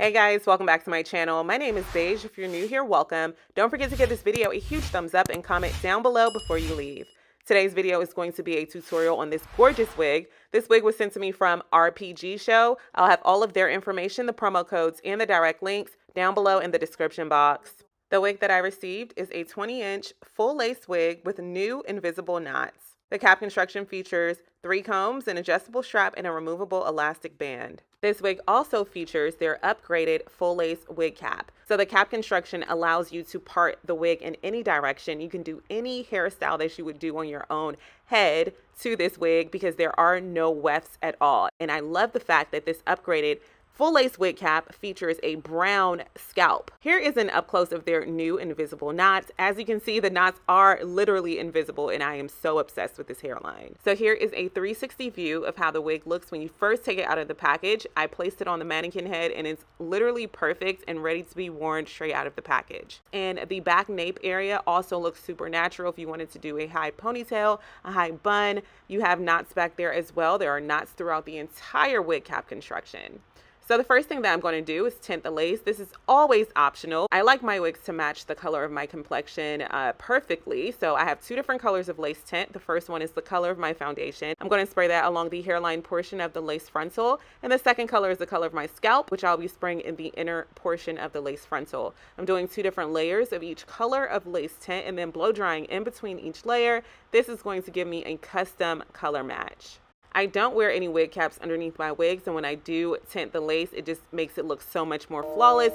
Hey guys, welcome back to my channel. My name is Beige. If you're new here, welcome. Don't forget to give this video a huge thumbs up and comment down below before you leave. Today's video is going to be a tutorial on this gorgeous wig. This wig was sent to me from RPGSHOW. I'll have all of their information, the promo codes, and the direct links down below in the description box. The wig that I received is a 20-inch full lace wig with new invisible knots. The cap construction features 3 combs, an adjustable strap, and a removable elastic band. This wig also features their upgraded full lace wig cap. So the cap construction allows you to part the wig in any direction. You can do any hairstyle that you would do on your own head to this wig because there are no wefts at all. And I love the fact that this upgraded full lace wig cap features a brown scalp. Here is an up close of their new invisible knots. As you can see, the knots are literally invisible and I am so obsessed with this hairline. So here is a 360 view of how the wig looks when you first take it out of the package. I placed it on the mannequin head and it's literally perfect and ready to be worn straight out of the package. And the back nape area also looks super natural. If you wanted to do a high ponytail, a high bun, you have knots back there as well. There are knots throughout the entire wig cap construction. So the first thing that I'm going to do is tint the lace. This is always optional. I like my wigs to match the color of my complexion perfectly. So I have 2 different colors of lace tint. The first one is the color of my foundation. I'm going to spray that along the hairline portion of the lace frontal. And the second color is the color of my scalp, which I'll be spraying in the inner portion of the lace frontal. I'm doing 2 different layers of each color of lace tint and then blow drying in between each layer. This is going to give me a custom color match. I don't wear any wig caps underneath my wigs, and when I do tint the lace, it just makes it look so much more flawless.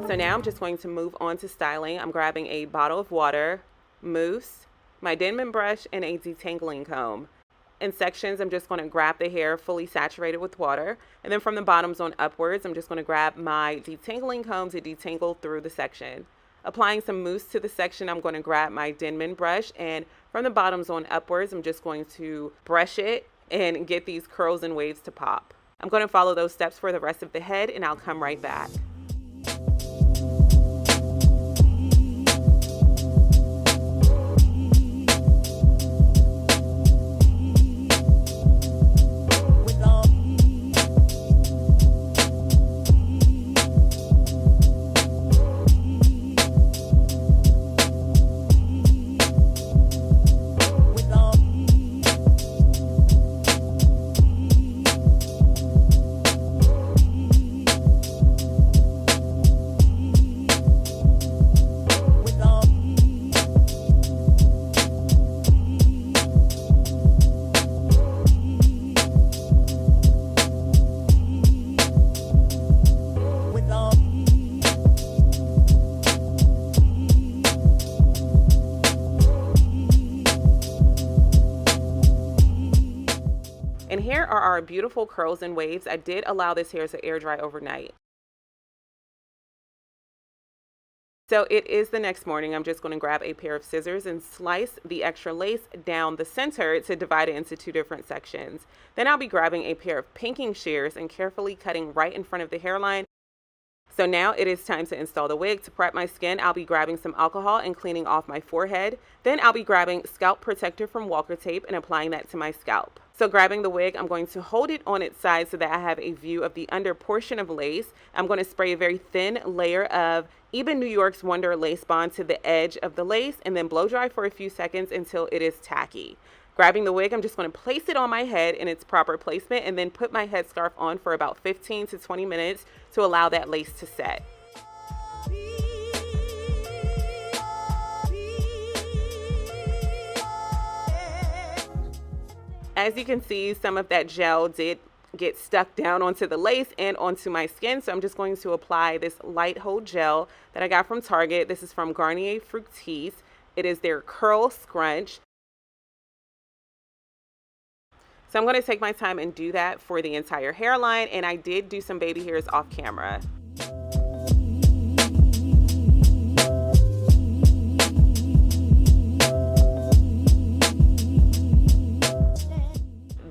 So now I'm just going to move on to styling. I'm grabbing a bottle of water, mousse, my Denman brush, and a detangling comb. In sections, I'm just going to grab the hair fully saturated with water. And then from the bottoms on upwards, I'm just going to grab my detangling comb to detangle through the section. Applying some mousse to the section, I'm going to grab my Denman brush. And from the bottoms on upwards, I'm just going to brush it and get these curls and waves to pop. I'm going to follow those steps for the rest of the head, and I'll come right back. And here are our beautiful curls and waves. I did allow this hair to air dry overnight. So it is the next morning. I'm just going to grab a pair of scissors and slice the extra lace down the center to divide it into 2 different sections. Then I'll be grabbing a pair of pinking shears and carefully cutting right in front of the hairline. So now it is time to install the wig. To prep my skin, I'll be grabbing some alcohol and cleaning off my forehead. Then I'll be grabbing scalp protector from Walker tape and applying that to my scalp. So grabbing the wig, I'm going to hold it on its side so that I have a view of the under portion of lace. I'm going to spray a very thin layer of Eben New York's Wonder Lace Bond to the edge of the lace and then blow dry for a few seconds until it is tacky. Grabbing the wig, I'm just going to place it on my head in its proper placement and then put my headscarf on for about 15 to 20 minutes to allow that lace to set. As you can see, some of that gel did get stuck down onto the lace and onto my skin. So I'm just going to apply this light hold gel that I got from Target. This is from Garnier Fructis. It is their curl scrunch. So I'm going to take my time and do that for the entire hairline. And I did do some baby hairs off camera.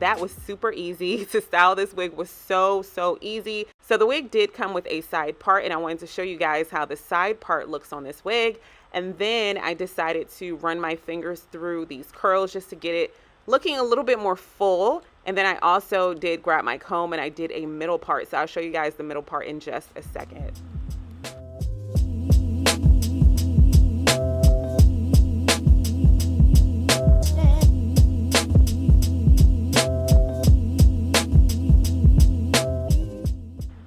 that was super easy. To style this wig was so easy. So the wig did come with a side part, and I wanted to show you guys how the side part looks on this wig. And then I decided to run my fingers through these curls just to get it looking a little bit more full. And then I also did grab my comb and I did a middle part. So I'll show you guys the middle part in just a second.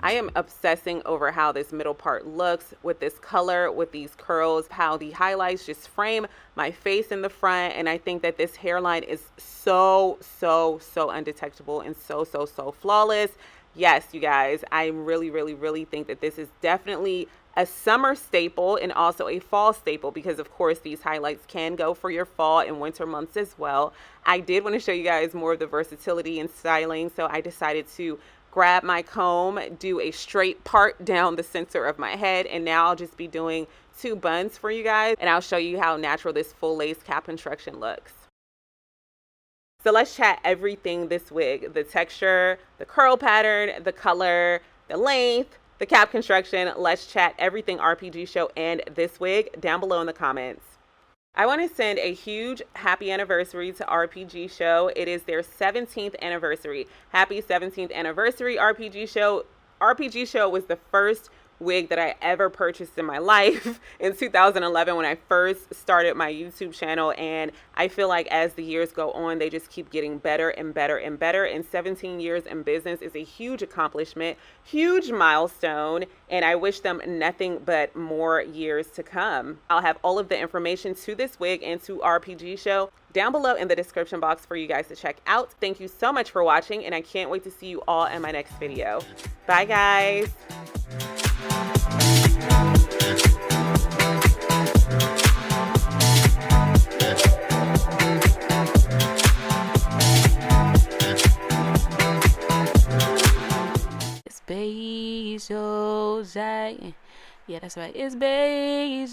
I am obsessing over how this middle part looks with this color, with these curls, how the highlights just frame my face in the front. And I think that this hairline is so undetectable and so flawless. Yes, you guys, I really think that this is definitely a summer staple and also a fall staple, because of course these highlights can go for your fall and winter months as well. I did want to show you guys more of the versatility in styling, so I decided to grab my comb, do a straight part down the center of my head, and now I'll just be doing 2 buns for you guys, and I'll show you how natural this full lace cap construction looks. So let's chat everything this wig: the texture, the curl pattern, the color, the length, the cap construction. Let's chat everything RPG Show and this wig down below in the comments. I want to send a huge happy anniversary to RPG Show. It is their 17th anniversary. Happy 17th anniversary, RPG Show. RPG Show was the first wig that I ever purchased in my life in 2011 when I first started my YouTube channel, and I feel like as the years go on, they just keep getting better and better and better. And 17 years in business is a huge accomplishment, huge milestone, and I wish them nothing but more years to come. I'll have all of the information to this wig and to RPG Show down below in the description box for you guys to check out. Thank you so much for watching, and I can't wait to see you all in my next video. Bye guys. It's Beijos, yeah, that's right. It's Beijos,